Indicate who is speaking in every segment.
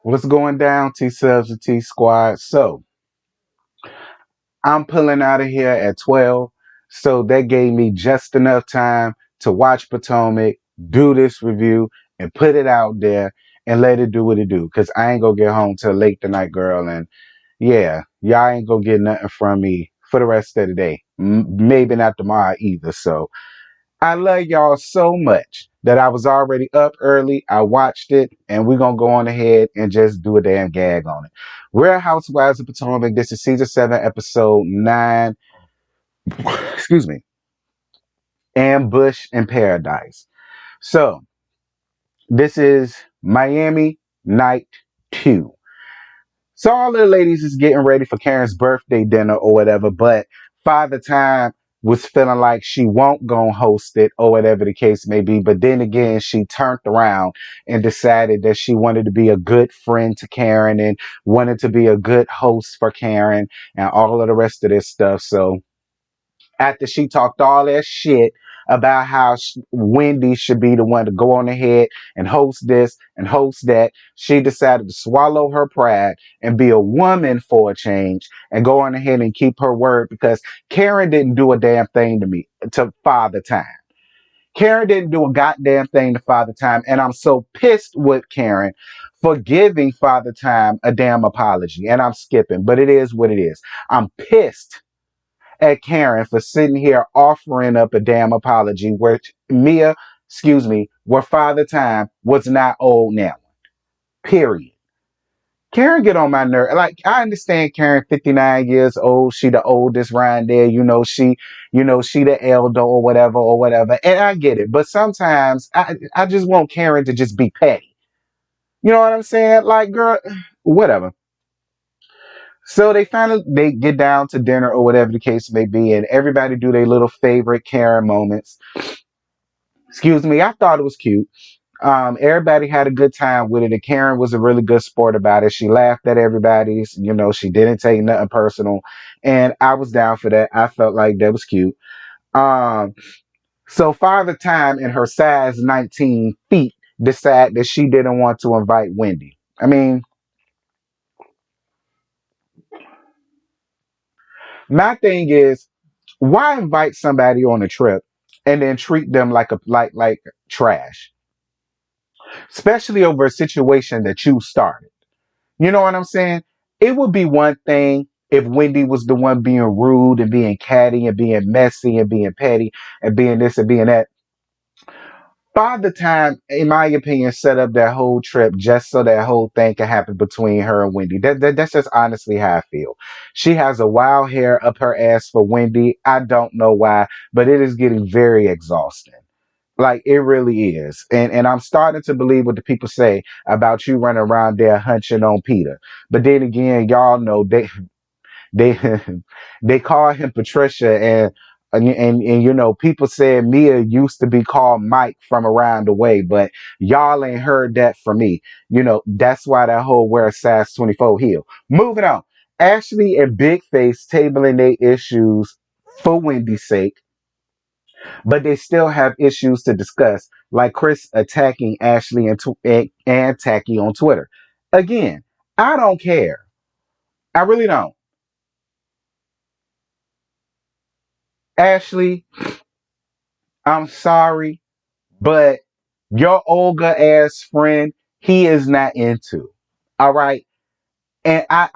Speaker 1: What's going down, T Subs and T Squad? So I'm pulling out of here at 12. So that gave me just enough time to watch Potomac, do this review, and put it out there and let it do what it do. Cause I ain't gonna get home till late tonight, girl. And yeah, y'all ain't gonna get nothing from me for the rest of the day. Maybe not tomorrow either. So I love y'all so much that I was already up early. I watched it, and we're gonna go on ahead and just do a damn gag on it. Real Housewives of Potomac. This is season 7, episode 9. Excuse me. Ambush in Paradise. So this is Miami night 2. So all of the ladies is getting ready for Karen's birthday dinner or whatever, but Father Time was feeling like she won't go host it or whatever the case may be. But then again, she turned around and decided that she wanted to be a good friend to Karen and wanted to be a good host for Karen and all of the rest of this stuff. So after she talked all that shit about how Wendy should be the one to go on ahead and host this and host that, she decided to swallow her pride and be a woman for a change and go on ahead and keep her word because Karen didn't do a damn thing to me, to Father Time. Karen didn't do a goddamn thing to Father Time, and I'm so pissed with Karen for giving Father Time a damn apology. And I'm skipping, but it is what it is. I'm pissed at Karen for sitting here offering up a damn apology where where Father Time was not old now. Period. Karen get on my nerve. Like, I understand Karen 59 years old. She the oldest around there. She the elder or whatever or whatever. And I get it. But sometimes I just want Karen to just be petty. You know what I'm saying? Like, girl, whatever. So they get down to dinner or whatever the case may be, and everybody do their little favorite Karen moments. Excuse me, I thought it was cute. Everybody had a good time with it, and Karen was a really good sport about it. She laughed at everybody's, she didn't take nothing personal, and I was down for that. I felt like that was cute. Um, so Father Time in her size 19 feet decided that she didn't want to invite Wendy. I mean, my thing is, why invite somebody on a trip and then treat them like trash, especially over a situation that you started? You know what I'm saying? It would be one thing if Wendy was the one being rude and being catty and being messy and being petty and being this and being that. Father Time, in my opinion, set up that whole trip just so that whole thing could happen between her and Wendy. That's just honestly how I feel. She has a wild hair up her ass for Wendy. I don't know why, but it is getting very exhausting. Like, it really is. And I'm starting to believe what the people say about you running around there hunching on Peter. But then again, y'all know they they call him Patricia, and people said Mia used to be called Mike from around the way, but y'all ain't heard that from me. That's why that whole wear a size 24 heel. Moving on. Ashley and Big Face tabling their issues for Wendy's sake, but they still have issues to discuss, like Chris attacking Ashley and Tacky on Twitter. Again, I don't care. I really don't. Ashley, I'm sorry, but your Olga ass friend, he is not into. All right. And I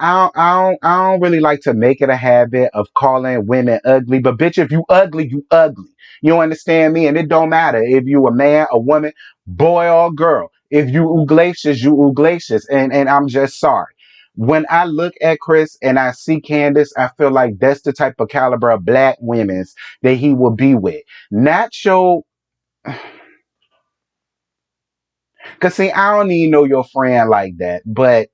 Speaker 1: don't really like to make it a habit of calling women ugly, but bitch, if you ugly, you ugly. You understand me? And it don't matter if you a man, a woman, boy or girl. If you uglacious, you uglacious. And I'm just sorry. When I look at Chris and I see Candace, I feel like that's the type of caliber of black women's that he will be with. Not your, cause see, I don't even know your friend like that, but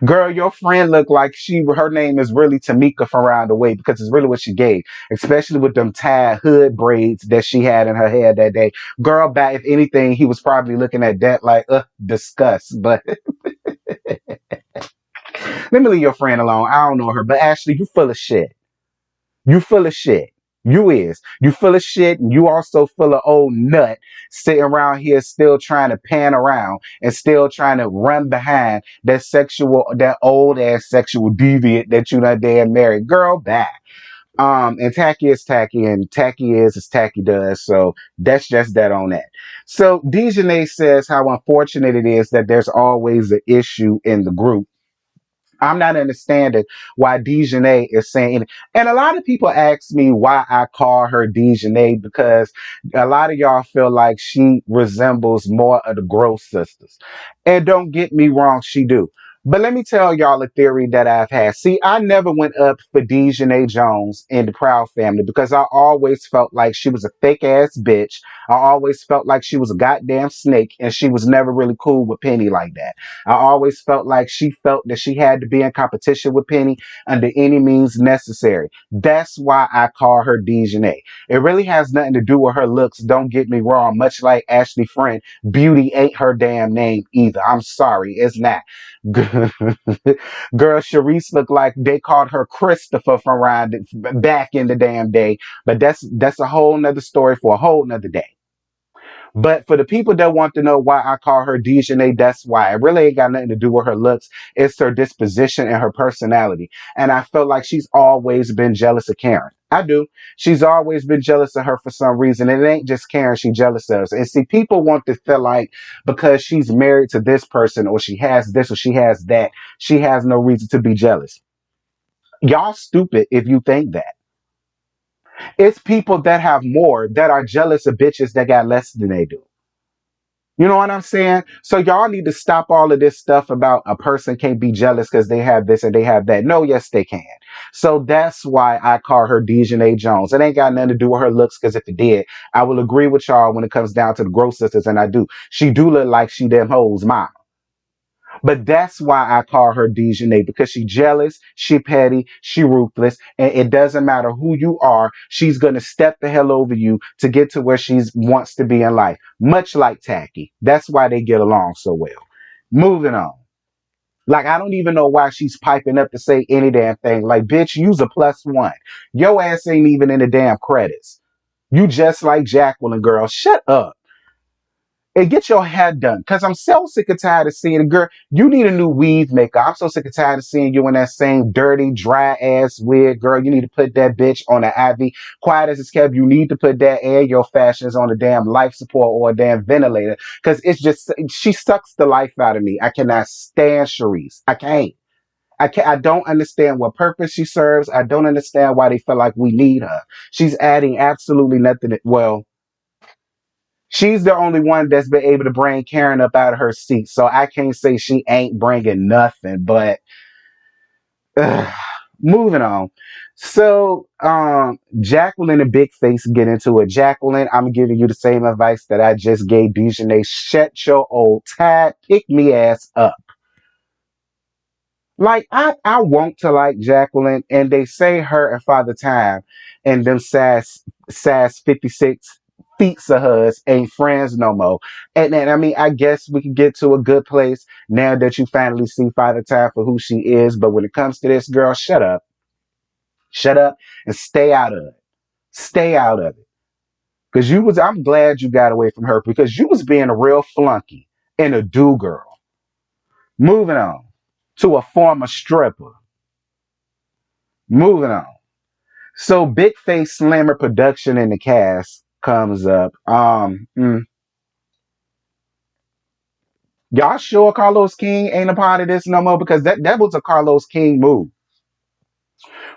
Speaker 1: girl, your friend looked like her name is really Tamika from around the way because it's really what she gave, especially with them tied hood braids that she had in her hair that day. Girl, back, if anything, he was probably looking at that like, disgust. But let me leave your friend alone. I don't know her. But Ashley, you full of shit. You full of shit. You is. You full of shit, and you also full of old nut sitting around here still trying to pan around and still trying to run behind that old ass sexual deviant that you done damn married. Girl, bye. And tacky is tacky, and tacky is as tacky does. So that's just that on that. So Dejanay says how unfortunate it is that there's always an issue in the group. I'm not understanding why Dejanay is saying, and a lot of people ask me why I call her Dejanay because a lot of y'all feel like she resembles more of the Gross sisters. And don't get me wrong, she do. But let me tell y'all a theory that I've had. See, I never went up for Dejanay Jones in the Proud family because I always felt like she was a fake ass bitch. I always felt like she was a goddamn snake and she was never really cool with Penny like that. I always felt like she felt that she had to be in competition with Penny under any means necessary. That's why I call her Dejanay. It really has nothing to do with her looks. Don't get me wrong. Much like Ashley Friend, beauty ain't her damn name either. I'm sorry, it's not. Girl, Sharice looked like they called her Christopher from around back in the damn day. But that's a whole nother story for a whole nother day. But for the people that want to know why I call her Dejanay, that's why. It really ain't got nothing to do with her looks. It's her disposition and her personality. And I feel like she's always been jealous of Karen. I do. She's always been jealous of her for some reason. It ain't just Karen she's jealous of. And see, people want to feel like because she's married to this person or she has this or she has that, she has no reason to be jealous. Y'all stupid if you think that. It's people that have more that are jealous of bitches that got less than they do. You know what I'm saying? So y'all need to stop all of this stuff about a person can't be jealous because they have this and they have that. No, yes, they can. So that's why I call her Dejanay Jones. It ain't got nothing to do with her looks because if it did, I will agree with y'all when it comes down to the Gross sisters, and I do. She do look like she them hoes mom. But that's why I call her Dejanay because she jealous, she petty, she ruthless, and it doesn't matter who you are. She's gonna step the hell over you to get to where she wants to be in life. Much like Tacky. That's why they get along so well. Moving on. Like I don't even know why she's piping up to say any damn thing. Like, bitch, you's a +1. Your ass ain't even in the damn credits. You just like Jacqueline, girl. Shut up and get your hair done. Because I'm so sick and tired of seeing a girl. You need a new weave maker. I'm so sick and tired of seeing you in that same dirty, dry ass wig, girl. You need to put that bitch on the IV. Quiet as it's kept, you need to put that air your fashions on a damn life support or a damn ventilator. Because it's just, she sucks the life out of me. I cannot stand Sharice. I can't. I don't understand what purpose she serves. I don't understand why they feel like we need her. She's adding absolutely nothing. Well, she's the only one that's been able to bring Karen up out of her seat. So I can't say she ain't bringing nothing, but ugh, moving on. So, Jacqueline and Big Face get into it. Jacqueline, I'm giving you the same advice that I just gave Dejanay. Shut your old tired, pick me ass up. Like I want to like Jacqueline, and they say her and Father Time and them sass 56 feats of hers ain't friends no more. And I mean, I guess we can get to a good place now that you finally see Father Time for who she is. But when it comes to this girl, shut up, and stay out of it. Stay out of it. Cause I'm glad you got away from her because you was being a real flunky and a do girl. Moving on to a former stripper. Moving on. So Big Face Slammer production in the cast comes up. Y'all sure Carlos King ain't a part of this no more? Because that was a Carlos King move.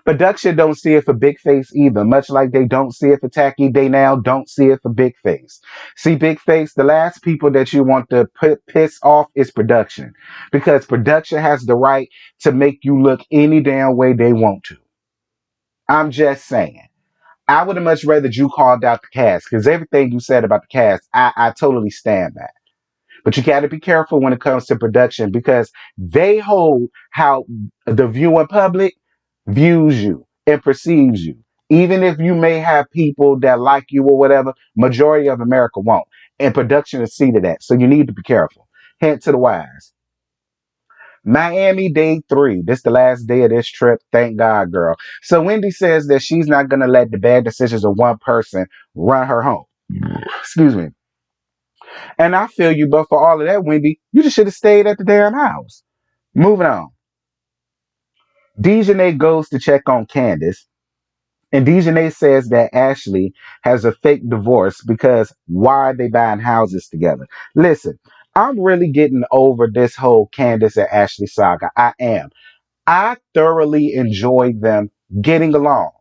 Speaker 1: Production don't see it for Big Face either. Much like they don't see it for Tacky, they now don't see it for Big Face. See, Big Face, the last people that you want to piss off is production. Because production has the right to make you look any damn way they want to. I'm just saying. I would have much rather you called out the cast because everything you said about the cast, I totally stand by. But you got to be careful when it comes to production because they hold how the viewing public views you and perceives you. Even if you may have people that like you or whatever, majority of America won't. And production is see to that. So you need to be careful. Hint to the wise. Miami day 3. This the last day of this trip. Thank God, girl. So Wendy says that she's not gonna let the bad decisions of one person run her home. Excuse me. And I feel you, but for all of that, Wendy, you just should have stayed at the damn house. Moving on. Dejanay goes to check on Candace, and Dejanay says that Ashley has a fake divorce because why are they buying houses together? Listen, I'm really getting over this whole Candace and Ashley saga. I am. I thoroughly enjoyed them getting along.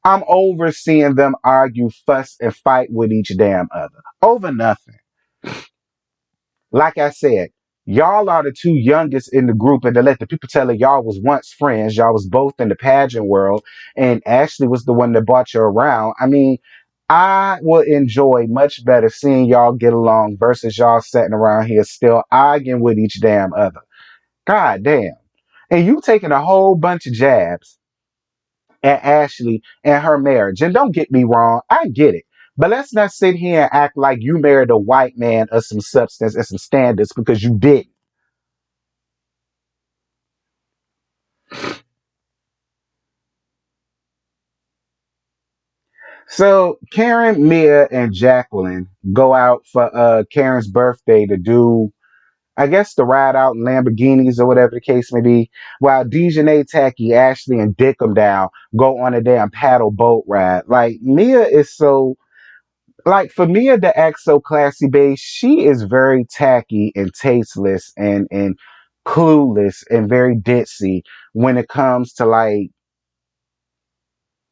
Speaker 1: I'm over seeing them argue, fuss, and fight with each damn other over nothing. Like I said, y'all are the two youngest in the group, and to let the people tell her y'all was once friends, y'all was both in the pageant world, and Ashley was the one that brought you around. I mean, I will enjoy much better seeing y'all get along versus y'all sitting around here still arguing with each damn other. God damn. And you taking a whole bunch of jabs at Ashley and her marriage. And don't get me wrong, I get it. But let's not sit here and act like you married a white man of some substance and some standards because you didn't. So Karen, Mia, and Jacqueline go out for Karen's birthday to do, I guess, the ride out in Lamborghinis or whatever the case may be. While Dejanay, Tacky, Ashley, and Dickum Down go on a damn paddle boat ride. Like Mia is so like for Mia to act so classy based, she is very tacky and tasteless and clueless and very ditzy when it comes to like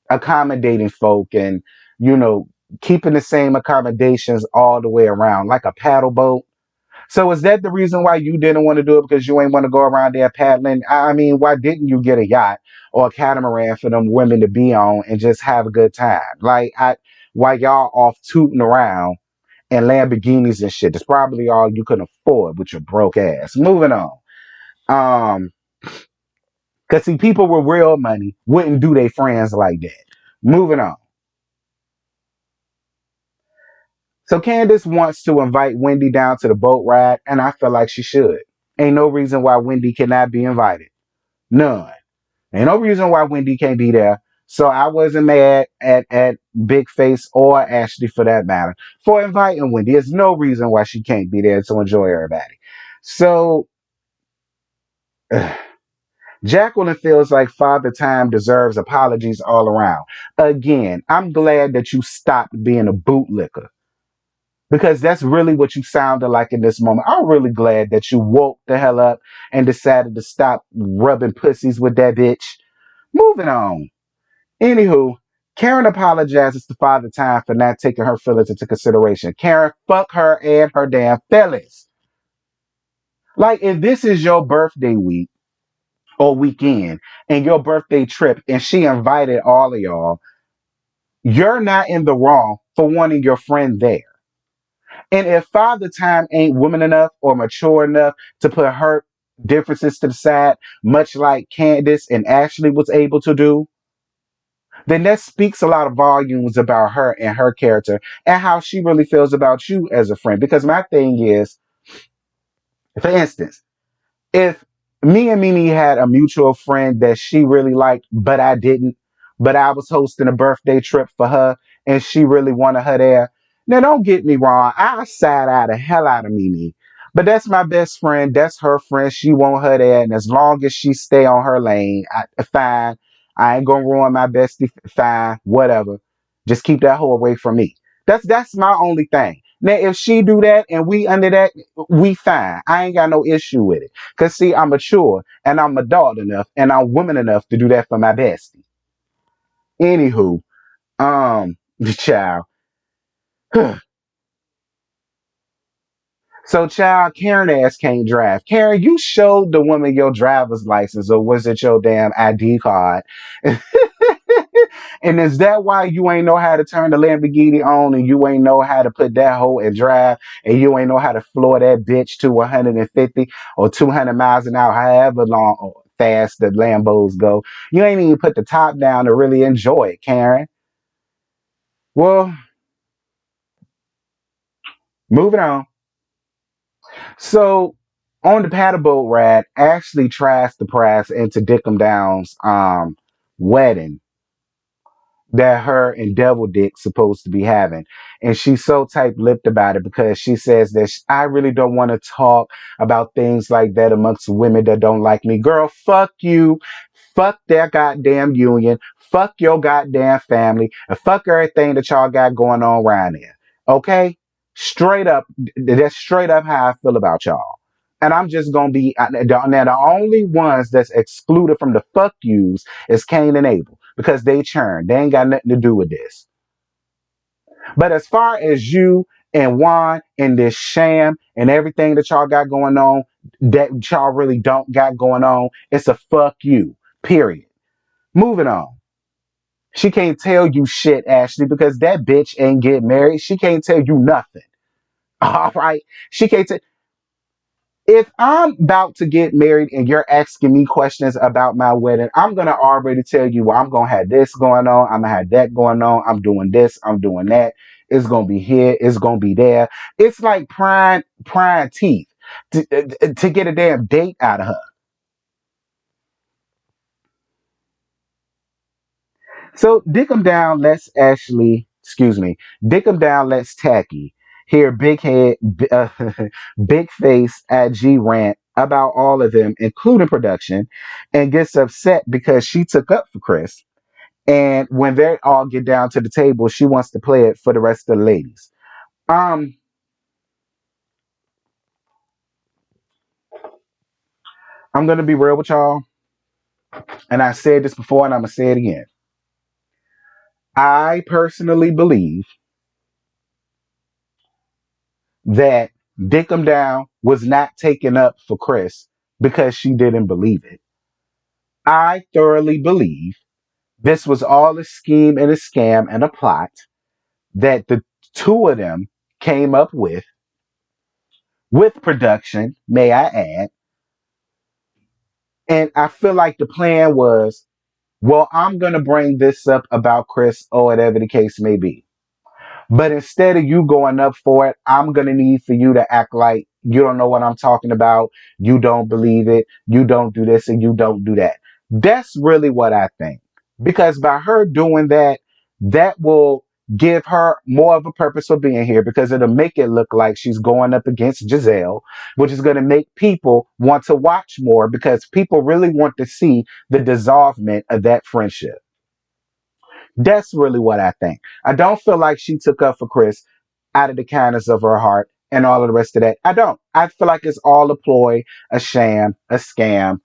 Speaker 1: accommodating folk and you know keeping the same accommodations all the way around like a paddle boat. So is that the reason why you didn't want to do it because you ain't want to go around there paddling? I mean, why didn't you get a yacht or a catamaran for them women to be on and just have a good time? Like I while y'all off tooting around and Lamborghinis and shit. That's probably all you can afford with your broke ass. Moving on. Um, cause see, people with real money wouldn't do their friends like that. Moving on. So Candace wants to invite Wendy down to the boat ride, and I feel like she should. Ain't no reason why Wendy cannot be invited. None. Ain't no reason why Wendy can't be there. So I wasn't mad at Big Face or Ashley for that matter for inviting Wendy. There's no reason why she can't be there to enjoy everybody. So Jacqueline feels like Father Time deserves apologies all around. Again, I'm glad that you stopped being a bootlicker because that's really what you sounded like in this moment. I'm really glad that you woke the hell up and decided to stop rubbing pussies with that bitch. Moving on. Anywho, Karen apologizes to Father Time for not taking her feelings into consideration. Karen, fuck her and her damn feelings. Like, if this is your birthday week or weekend and your birthday trip and she invited all of y'all, you're not in the wrong for wanting your friend there. And if Father Time ain't woman enough or mature enough to put her differences to the side, much like Candace and Ashley was able to do, then that speaks a lot of volumes about her and her character and how she really feels about you as a friend. Because my thing is, for instance, if me and Mimi had a mutual friend that she really liked, but I didn't, but I was hosting a birthday trip for her and she really wanted her there. Now, don't get me wrong. I side eye the hell out of Mimi, but that's my best friend. That's her friend. She want her there. And as long as she stay on her lane, fine. I ain't gonna ruin my bestie. Fine, whatever. Just keep that hoe away from me. That's my only thing. Now, if she do that and we under that, we fine. I ain't got no issue with it. Cause see, I'm mature and I'm adult enough and I'm woman enough to do that for my bestie. Anywho, the child. So, child, Karen ass can't drive. Karen, you showed the woman your driver's license, or was it your damn ID card? And is that why you ain't know how to turn the Lamborghini on, and you ain't know how to put that hoe in drive, and you ain't know how to floor that bitch to 150 or 200 miles an hour, however long or fast the Lambos go? You ain't even put the top down to really enjoy it, Karen. Well, moving on. So On the paddle boat ride, Ashley tries to press into Dickum Down's wedding that her and Devil Dick supposed to be having. And she's so tight-lipped about it because she says that I really don't want to talk about things like that amongst women that don't like me. Girl, fuck you. Fuck their goddamn union. Fuck your goddamn family. And fuck everything that y'all got going on around here. Okay? Straight up. That's straight up how I feel about y'all. And I'm just gonna be now the only ones that's excluded from the fuck yous is Cain and Abel because they churn. They ain't got nothing to do with this. But as far as you and Juan and this sham and everything that y'all got going on that y'all really don't got going on, it's a fuck you. Period. Moving on. She can't tell you shit, Ashley, because that bitch ain't get married. She can't tell you nothing. All right. She can't tell. If I'm about to get married and you're asking me questions about my wedding, I'm gonna already tell you, well, I'm gonna have this going on, I'm gonna have that going on, I'm doing this, I'm doing that. It's gonna be here, it's gonna be there. It's like prying teeth to get a damn date out of her. So dick 'em down, let's Ashley, excuse me, dick 'em down, let's Tacky. Here, big head, big face at G rant about all of them, including production, and gets upset because she took up for Chris. And when they all get down to the table, she wants to play it for the rest of the ladies. Um, I'm gonna be real with y'all, and I said this before, and I'm gonna say it again. I personally believe that Dickum Down was not taken up for Chris because she didn't believe it. I thoroughly believe this was all a scheme and a scam and a plot that the two of them came up with production, may I add. And I feel like the plan was, well, I'm going to bring this up about Chris or whatever the case may be. But instead of you going up for it, I'm going to need for you to act like you don't know what I'm talking about. You don't believe it. You don't do this and you don't do that. That's really what I think. Because by her doing that, that will give her more of a purpose for being here because it'll make it look like she's going up against Giselle, which is going to make people want to watch more because people really want to see the dissolvement of that friendship. That's really what I think. I don't feel like she took up for Chris out of the kindness of her heart and all of the rest of that. I don't. I feel like it's all a ploy, a sham, a scam,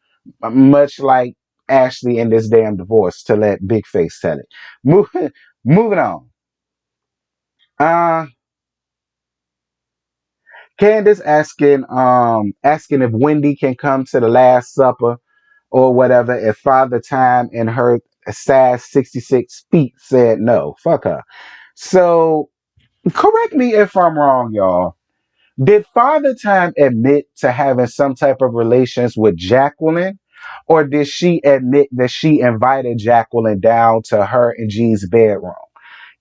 Speaker 1: much like Ashley and this damn divorce to let Big Face tell it. Moving on. Uh Candace asking if Wendy can come to the Last Supper or whatever if Father Time and her size 66 feet said no. Fuck her. So correct me if I'm wrong, y'all. Did Father Time admit to having some type of relations with Jacqueline? Or did she admit that she invited Jacqueline down to her and G's bedroom?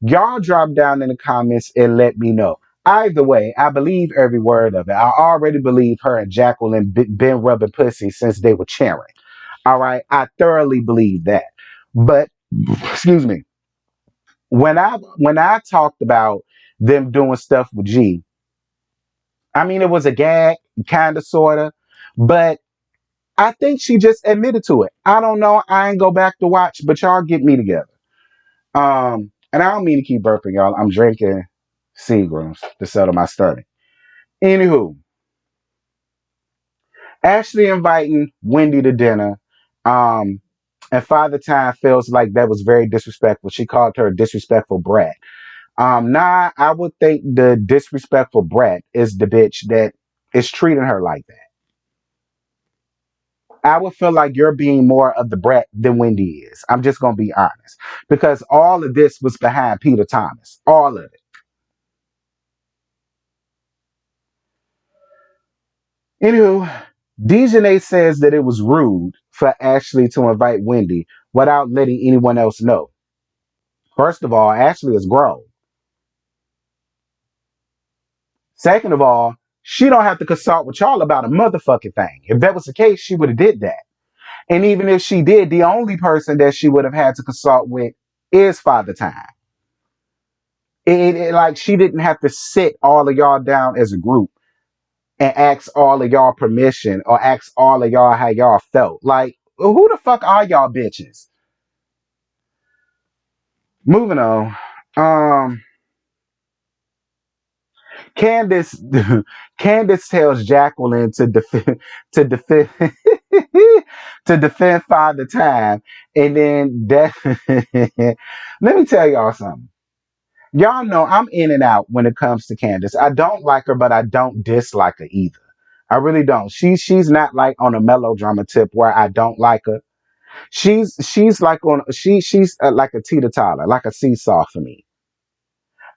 Speaker 1: Y'all drop down in the comments and let me know. Either way, I believe every word of it. I already believe her and Jacqueline been rubbing pussy since they were cheering. All right, I thoroughly believe that. But excuse me, when I talked about them doing stuff with G, I mean it was a gag, kind of, sorta, but I think she just admitted to it. I don't know. I ain't go back to watch, but y'all get me together. And I don't mean to keep burping, y'all. I'm drinking Seagrams to settle my stomach. Anywho, Ashley inviting Wendy to dinner. Um, and Father Time feels like that was very disrespectful. She called her a disrespectful brat. Nah, I would think the disrespectful brat is the bitch that is treating her like that. I would feel like you're being more of the brat than Wendy is. I'm just gonna be honest. Because all of this was behind Peter Thomas. All of it. Anywho, Dejanay says that it was rude for Ashley to invite Wendy without letting anyone else know. First of all, Ashley is grown. Second of all, She don't have to consult with y'all about a motherfucking thing. If that was the case, she would have did that. And even if she did, the only person that she would have had to consult with is Father Time. Like she didn't have to sit all of y'all down as a group and ask all of y'all permission or ask all of y'all how y'all felt. Like, who the fuck are y'all bitches? Moving on. Um, Candace Candace tells Jacqueline to defend to defend to defend Father Time, and then that let me tell y'all something. Y'all know I'm in and out when it comes to Candace. I don't like her, but I don't dislike her either. I really don't. She's not like on a melodrama tip where I don't like her. She's like on she's like a teeter-totter, like a seesaw for me.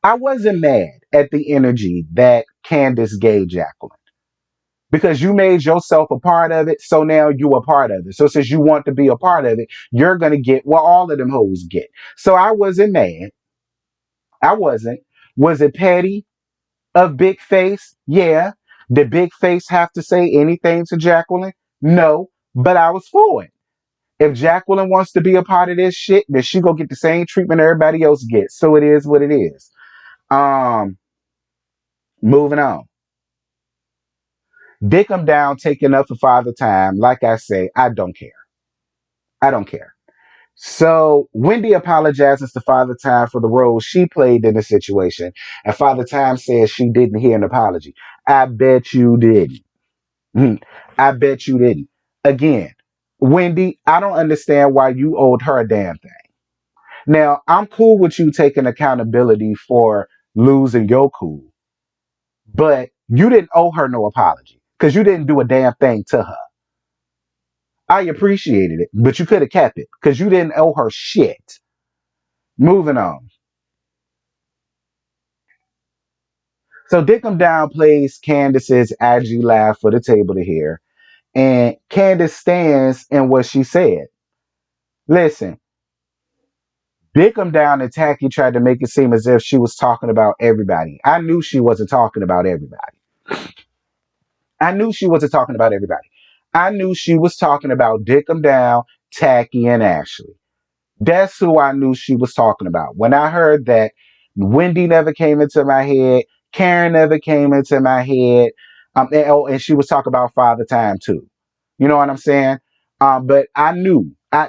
Speaker 1: I wasn't mad at the energy that Candace gave Jacqueline because you made yourself a part of it, so now you a part of it. So since you want to be a part of it, you're gonna get what all of them hoes get. So I wasn't mad. I wasn't. Was it petty of Big Face? Yeah. Did Big Face have to say anything to Jacqueline? No, but I was for it. If Jacqueline wants to be a part of this shit, then she gonna get the same treatment everybody else gets. So it is what it is. Um, moving on. Dick 'em down, taking up for Father Time. Like I say, I don't care. I don't care. So Wendy apologizes to Father Time for the role she played in the situation, and Father Time says she didn't hear an apology. I bet you didn't. Mhm. I bet you didn't. Again, Wendy, I don't understand why you owed her a damn thing. Now, I'm cool with you taking accountability for losing your cool, but you didn't owe her no apology because you didn't do a damn thing to her. I appreciated it, but you could have kept it because you didn't owe her shit. Moving on. So Dickum Down plays Candace's IG laugh for the table to hear, and Candace stands in what she said. Listen, Dickum Down and Tacky tried to make it seem as if she was talking about everybody. I knew she wasn't talking about everybody. I knew she wasn't talking about everybody. I knew she was talking about Dickum Down, Tacky, and Ashley. That's who I knew she was talking about. When I heard that, Wendy never came into my head, Karen never came into my head, and she was talking about Father Time too. You know what I'm saying? But I knew I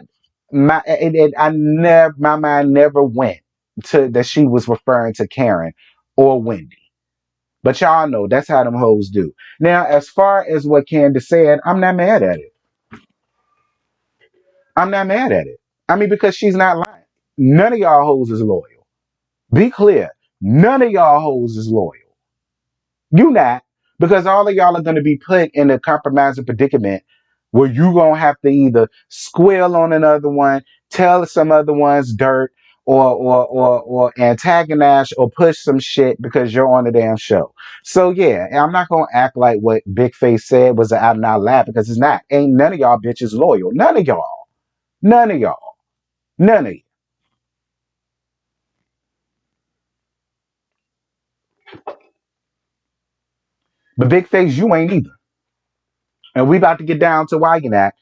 Speaker 1: never my mind never went to that she was referring to Karen or Wendy. But y'all know that's how them hoes do. Now, as far as what Candace said, I'm not mad at it. I'm not mad at it. I mean, because she's not lying. None of y'all hoes is loyal. Be clear. None of y'all hoes is loyal. You not. Because all of y'all are going to be put in a compromising predicament where you going to have to either squill on another one, tell some other one's dirt, or antagonize or push some shit because you're on the damn show. So yeah, I'm not going to act like what Big Face said was an out and out lie because it's not. Ain't none of y'all bitches loyal. None of y'all. None of y'all. None of you. But Big Face, you ain't either. And we about to get down to why you're not.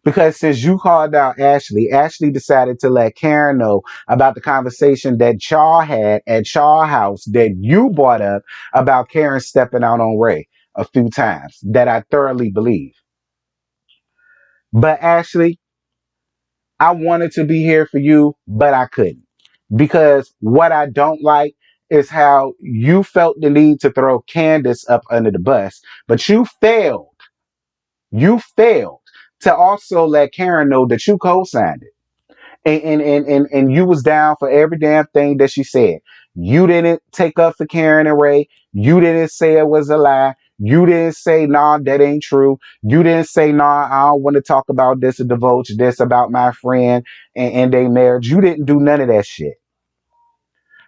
Speaker 1: Because since you called out Ashley, Ashley decided to let Karen know about the conversation that y'all had at y'all house that you brought up about Karen stepping out on Ray a few times that I thoroughly believe. But Ashley, I wanted to be here for you, but I couldn't. Because what I don't like is how you felt the need to throw Candace up under the bus, but you failed to also let Karen know that you co-signed it. And you was down for every damn thing that she said. You didn't take up for Karen and Ray. You didn't say it was a lie. You didn't say, nah, that ain't true. You didn't say, nah, I don't want to talk about this or divulge this about my friend and their marriage. You didn't do none of that shit.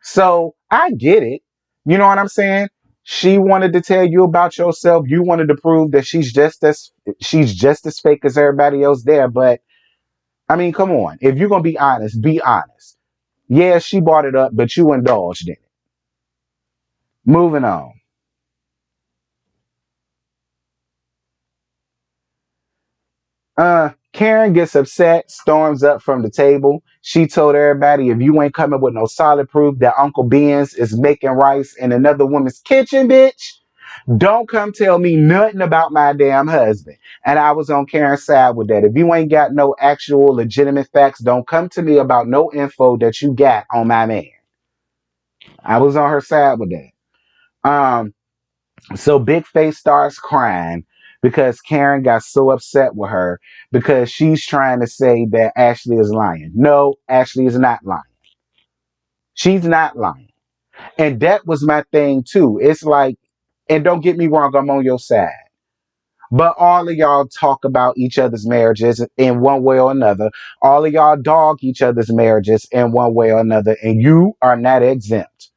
Speaker 1: So I get it. You know what I'm saying? She wanted to tell you about yourself. You wanted to prove that she's just as fake as everybody else there. But I mean, come on. If you're gonna be honest, be honest. Yeah, she brought it up, but you indulged in it. Moving on. Karen gets upset, storms up from the table. She told everybody, if you ain't coming with no solid proof that Uncle Ben's is making rice in another woman's kitchen, bitch, don't come tell me nothing about my damn husband. And I was on Karen's side with that. If you ain't got no actual legitimate facts, don't come to me about no info that you got on my man. I was on her side with that. So Big Face starts crying because Karen got so upset with her because she's trying to say that Ashley is lying. No, Ashley is not lying. She's not lying. And that was my thing too. It's like, and don't get me wrong, I'm on your side. But all of y'all talk about each other's marriages in one way or another. All of y'all dog each other's marriages in one way or another, and you are not exempt.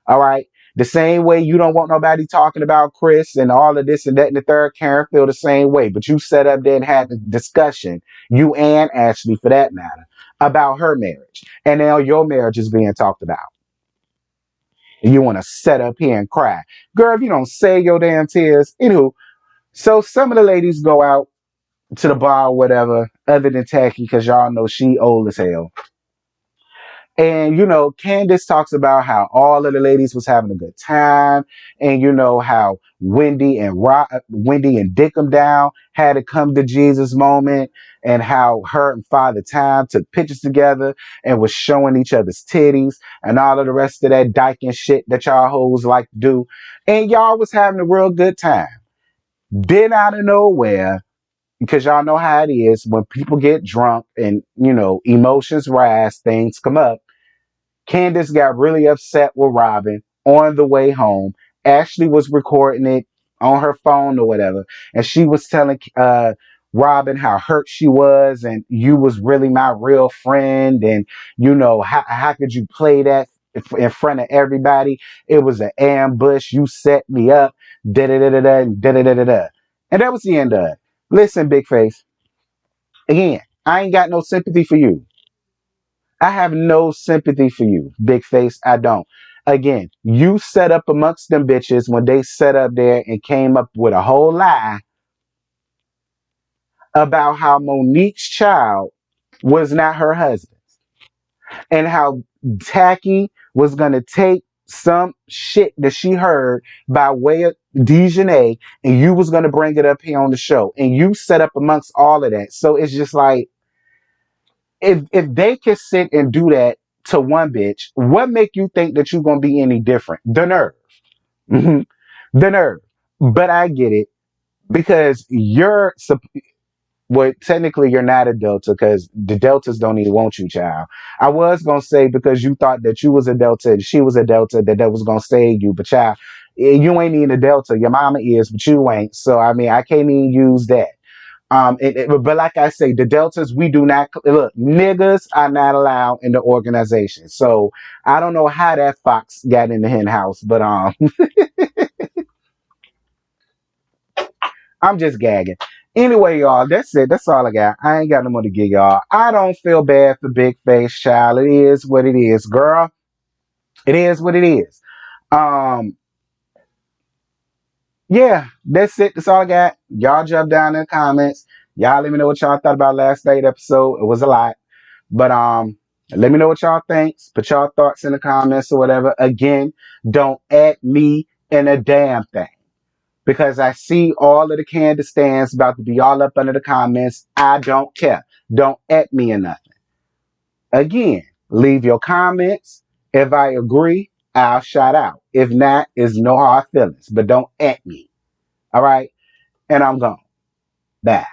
Speaker 1: All right. The same way you don't want nobody talking about Chris and all of this and that and the third. Karen feel the same way. But you sat up there and had the discussion, you and Ashley for that matter, about her marriage. And now your marriage is being talked about. And you want to sit up here and cry. Girl, if you don't say your damn tears. Anywho, so some of the ladies go out to the bar or whatever, other than Tacky, because y'all know she old as hell. And Candace talks about how all of the ladies was having a good time, and how Wendy and Dickum Down had a come to Jesus moment, and how her and Father Time took pictures together and was showing each other's titties and all of the rest of that dyking shit that y'all hoes like to do, and y'all was having a real good time. Then out of nowhere, because y'all know how it is when people get drunk and emotions rise, things come up. Candace got really upset with Robin on the way home. Ashley was recording it on her phone or whatever, and she was telling Robin how hurt she was, and you was really my real friend, and how could you play that in front of everybody? It was an ambush. You set me up. Da da da da da da da da da. And that was the end of it. Listen, Big Face. Again, I ain't got no sympathy for you. I have no sympathy for you, Big Face. I don't. Again, you set up amongst them bitches when they set up there and came up with a whole lie about how Monique's child was not her husband and how Tacky was going to take some shit that she heard by way of Dejanay and you was going to bring it up here on the show. And you set up amongst all of that. So it's just like, if they can sit and do that to one bitch, what make you think that you're gonna be any different? The nerve. Mhm. The nerve. But I get it because well, technically you're not a Delta because the Deltas don't even want you, child. I was gonna say because you thought that you was a Delta and she was a Delta that was gonna save you, but child, you ain't even a Delta. Your mama is, but you ain't. So I mean, I can't even use that. But like I say, the Deltas, we do not look. Niggas are not allowed in the organization. So I don't know how that fox got in the hen house, but I'm just gagging. Anyway, y'all, that's it. That's all I got. I ain't got no more to give y'all. I don't feel bad for Big Face, child. It is what it is, girl. It is what it is. Um, yeah, that's it. That's all I got. Y'all jump down in the comments. Y'all let me know what y'all thought about last night's episode. It was a lot. But let me know what y'all think. Put y'all thoughts in the comments or whatever. Again, don't add me in a damn thing. Because I see all of the candy stands about to be all up under the comments. I don't care. Don't add me in nothing. Again, leave your comments. If I agree, I'll shout out. If not, it's no hard feelings. But don't add me. All right? And I'm gone. Bye.